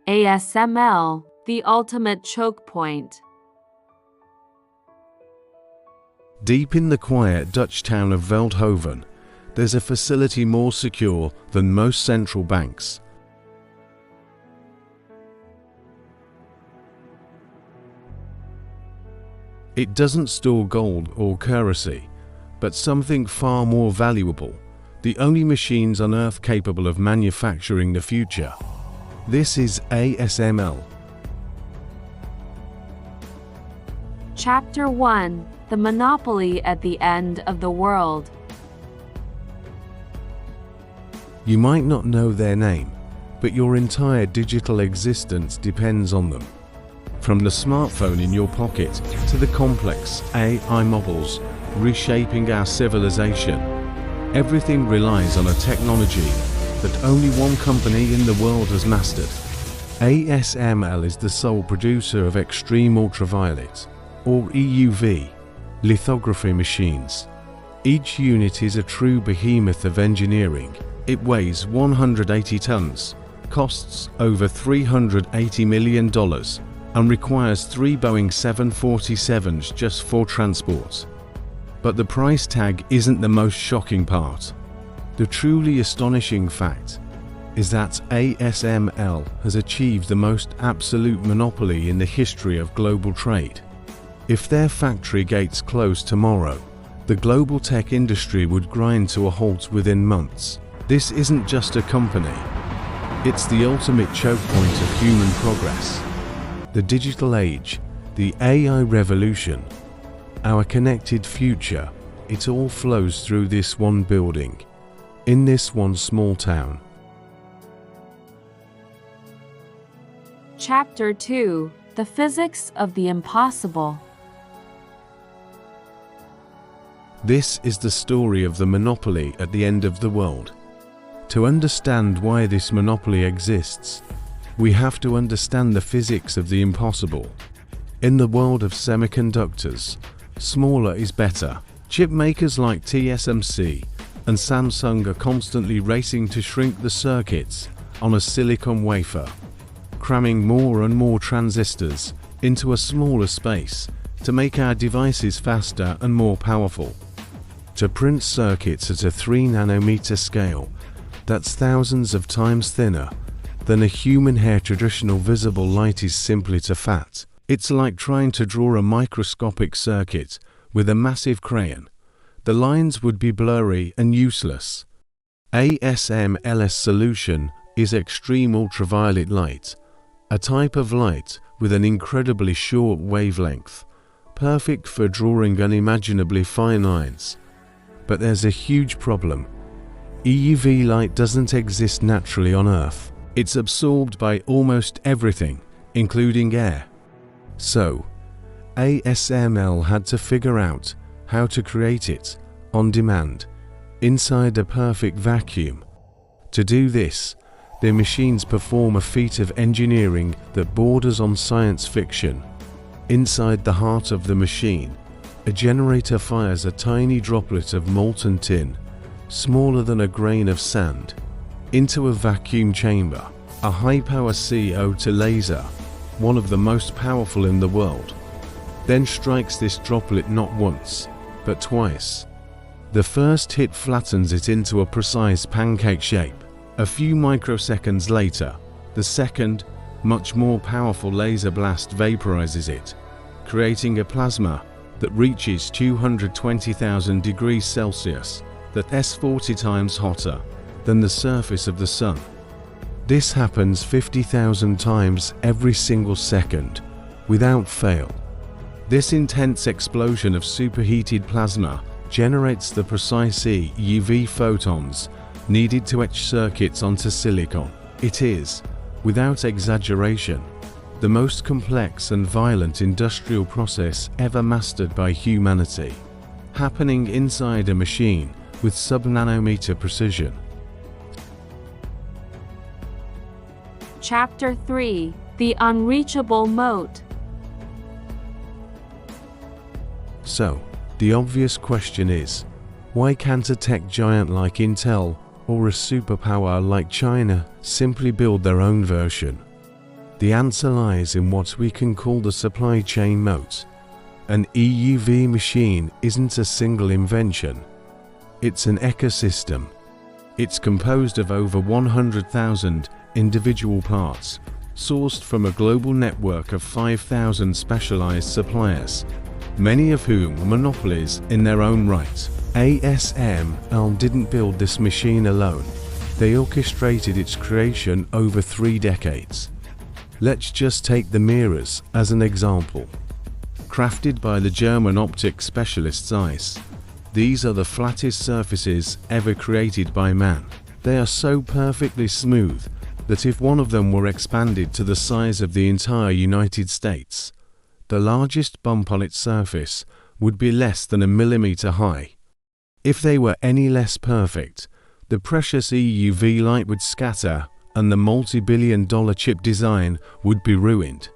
ASML, the ultimate choke point. Deep in the quiet Dutch town of Veldhoven, there's a facility more secure than most central banks. It doesn't store gold or currency, but something far more valuable, the only machines on Earth capable of manufacturing the future. This is ASML. Chapter 1: The Monopoly at the End of the World. You might not know their name, but your entire digital existence depends on them. From the smartphone in your pocket to the complex AI models reshaping our civilization, everything relies on a technology that only one company in the world has mastered. ASML is the sole producer of extreme ultraviolet, or EUV, lithography machines. Each unit is a true behemoth of engineering. It weighs 180 tons, costs over $380 million, and requires 3 Boeing 747s just for transport. But the price tag isn't the most shocking part. The truly astonishing fact is that ASML has achieved the most absolute monopoly in the history of global trade. If their factory gates closed tomorrow, the global tech industry would grind to a halt within months. This isn't just a company, it's the ultimate choke point of human progress. The digital age, the AI revolution, our connected future, it all flows through this one building, in this one small town. Chapter 2: The Physics of the Impossible. This is the story of the monopoly at the end of the world. To understand why this monopoly exists, we have to understand the physics of the impossible. In the world of semiconductors, smaller is better. Chip makers like TSMC and Samsung are constantly racing to shrink the circuits on a silicon wafer, cramming more and more transistors into a smaller space to make our devices faster and more powerful. To print circuits at a 3 nanometer scale, that's thousands of times thinner than a human hair. Traditional visible light is simply too fat. It's like trying to draw a microscopic circuit with a massive crayon. The lines would be blurry and useless. ASML's solution is extreme ultraviolet light, a type of light with an incredibly short wavelength, perfect for drawing unimaginably fine lines. But there's a huge problem. EUV light doesn't exist naturally on Earth. It's absorbed by almost everything, including air. So, ASML had to figure out how to create it on demand, inside a perfect vacuum. To do this, their machines perform a feat of engineering that borders on science fiction. Inside the heart of the machine, a generator fires a tiny droplet of molten tin, smaller than a grain of sand, into a vacuum chamber. A high-power CO2 laser, one of the most powerful in the world, then strikes this droplet not once, but twice. The first hit flattens it into a precise pancake shape. A few microseconds later, the second, much more powerful laser blast vaporizes it, creating a plasma that reaches 220,000 degrees Celsius, that's 40 times hotter than the surface of the sun. This happens 50,000 times every single second, without fail. This intense explosion of superheated plasma generates the precise EUV photons needed to etch circuits onto silicon. It is, without exaggeration, the most complex and violent industrial process ever mastered by humanity, happening inside a machine with sub-nanometer precision. Chapter 3: The Unreachable Moat. So, the obvious question is, why can't a tech giant like Intel or a superpower like China simply build their own version? The answer lies in what we can call the supply chain moat. An EUV machine isn't a single invention. It's an ecosystem. It's composed of over 100,000 individual parts, sourced from a global network of 5,000 specialized suppliers, many of whom are monopolies in their own right. ASML didn't build this machine alone. They orchestrated its creation over 3 decades. Let's just take the mirrors as an example. Crafted by the German optics specialist ZEISS, these are the flattest surfaces ever created by man. They are so perfectly smooth that if one of them were expanded to the size of the entire United States, the largest bump on its surface would be less than 1 millimeter high. If they were any less perfect, the precious EUV light would scatter and the multi-billion-dollar chip design would be ruined.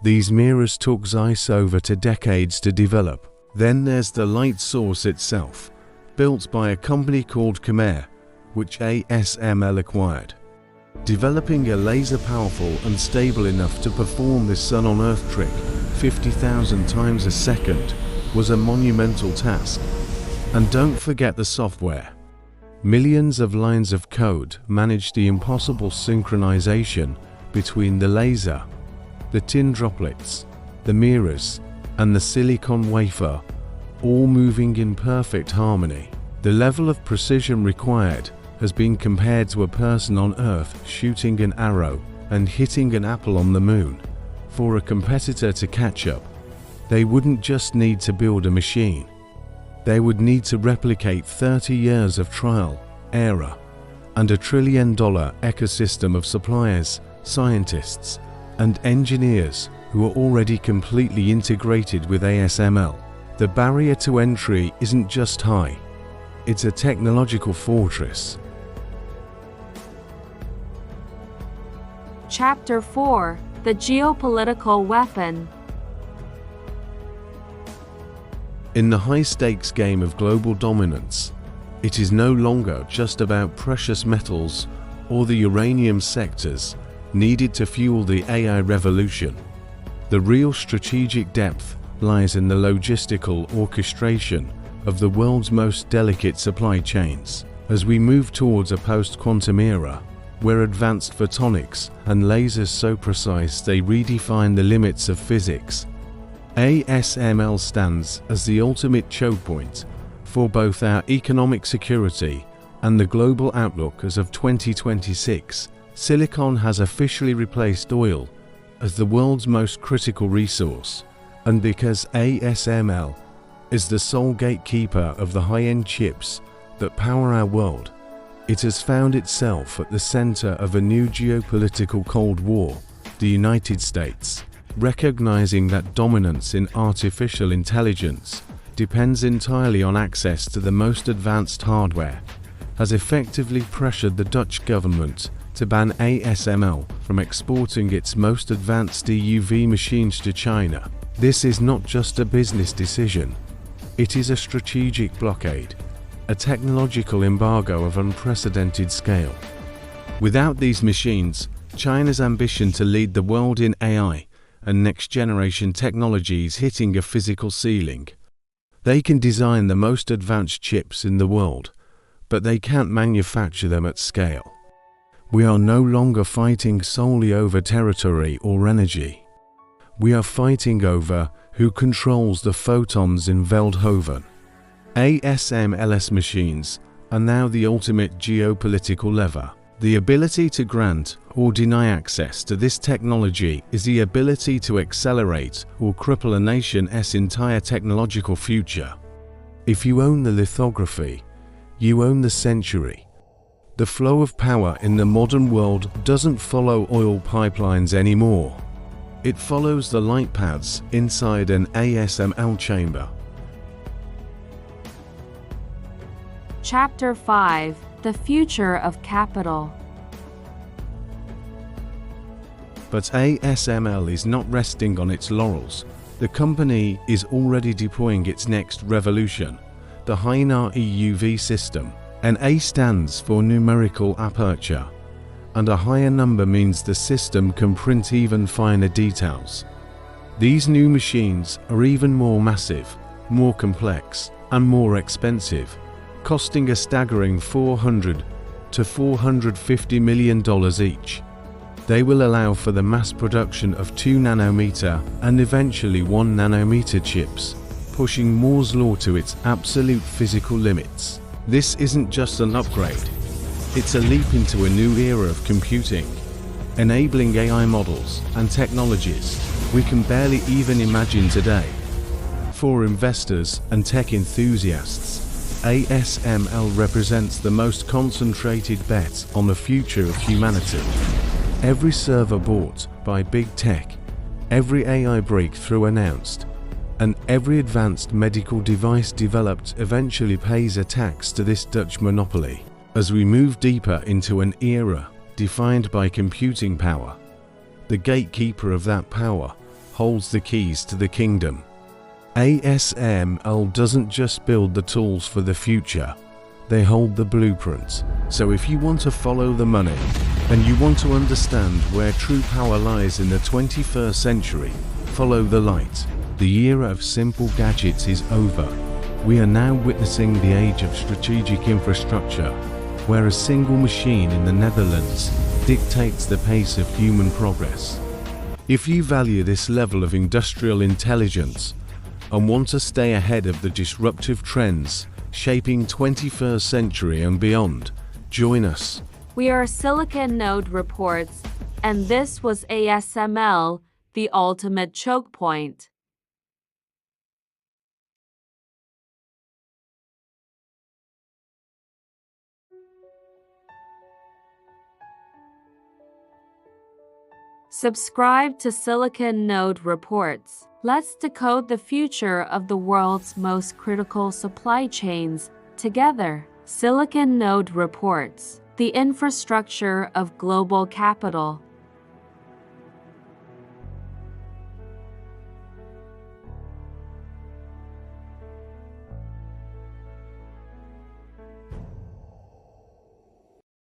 These mirrors took ZEISS over 2 decades to develop. Then there's the light source itself, built by a company called Khmer, which ASML acquired. Developing a laser powerful and stable enough to perform this sun-on-Earth trick 50,000 times a second was a monumental task. And don't forget the software. Millions of lines of code managed the impossible synchronization between the laser, the tin droplets, the mirrors, and the silicon wafer, all moving in perfect harmony. The level of precision required has been compared to a person on Earth shooting an arrow and hitting an apple on the moon. For a competitor to catch up, they wouldn't just need to build a machine. They would need to replicate 30 years of trial, error, and $1 trillion ecosystem of suppliers, scientists, and engineers who are already completely integrated with ASML. The barrier to entry isn't just high, it's a technological fortress. Chapter 4: The Geopolitical Weapon. In the high-stakes game of global dominance, it is no longer just about precious metals or the uranium sectors needed to fuel the AI revolution. The real strategic depth lies in the logistical orchestration of the world's most delicate supply chains. As we move towards a post-quantum era, where advanced photonics and lasers so precise they redefine the limits of physics, ASML stands as the ultimate chokepoint for both our economic security and the global outlook. As of 2026, silicon has officially replaced oil as the world's most critical resource, and because ASML is the sole gatekeeper of the high-end chips that power our world, it has found itself at the center of a new geopolitical Cold War. The United States, recognizing that dominance in artificial intelligence depends entirely on access to the most advanced hardware, has effectively pressured the Dutch government to ban ASML from exporting its most advanced EUV machines to China. This is not just a business decision, it is a strategic blockade, a technological embargo of unprecedented scale. Without these machines, China's ambition to lead the world in AI and next-generation technologies hitting a physical ceiling. They can design the most advanced chips in the world, but they can't manufacture them at scale. We are no longer fighting solely over territory or energy. We are fighting over who controls the photons in Veldhoven. ASML's machines are now the ultimate geopolitical lever. The ability to grant or deny access to this technology is the ability to accelerate or cripple a nation's entire technological future. If you own the lithography, you own the century. The flow of power in the modern world doesn't follow oil pipelines anymore. It follows the light paths inside an ASML chamber. Chapter 5: The Future of Capital. But ASML is not resting on its laurels. The company is already deploying its next revolution, the high-NA EUV system. An A stands for numerical aperture, and a higher number means the system can print even finer details. These new machines are even more massive, more complex, and more expensive, costing a staggering $400 to $450 million each. They will allow for the mass production of 2 nanometer and eventually 1 nanometer chips, pushing Moore's law to its absolute physical limits. This isn't just an upgrade. It's a leap into a new era of computing, enabling AI models and technologies we can barely even imagine today. For investors and tech enthusiasts, ASML represents the most concentrated bet on the future of humanity. Every server bought by big tech, every AI breakthrough announced, and every advanced medical device developed eventually pays a tax to this Dutch monopoly. As we move deeper into an era defined by computing power, the gatekeeper of that power holds the keys to the kingdom. ASML doesn't just build the tools for the future, they hold the blueprint. So if you want to follow the money, and you want to understand where true power lies in the 21st century, follow the light. The era of simple gadgets is over. We are now witnessing the age of strategic infrastructure, where a single machine in the Netherlands dictates the pace of human progress. If you value this level of industrial intelligence and want to stay ahead of the disruptive trends shaping 21st century and beyond, join us. We are Silicon Node Reports, and this was ASML, the ultimate choke point. Subscribe to Silicon Node Reports. Let's decode the future of the world's most critical supply chains together. Silicon Node Reports, the infrastructure of global capital.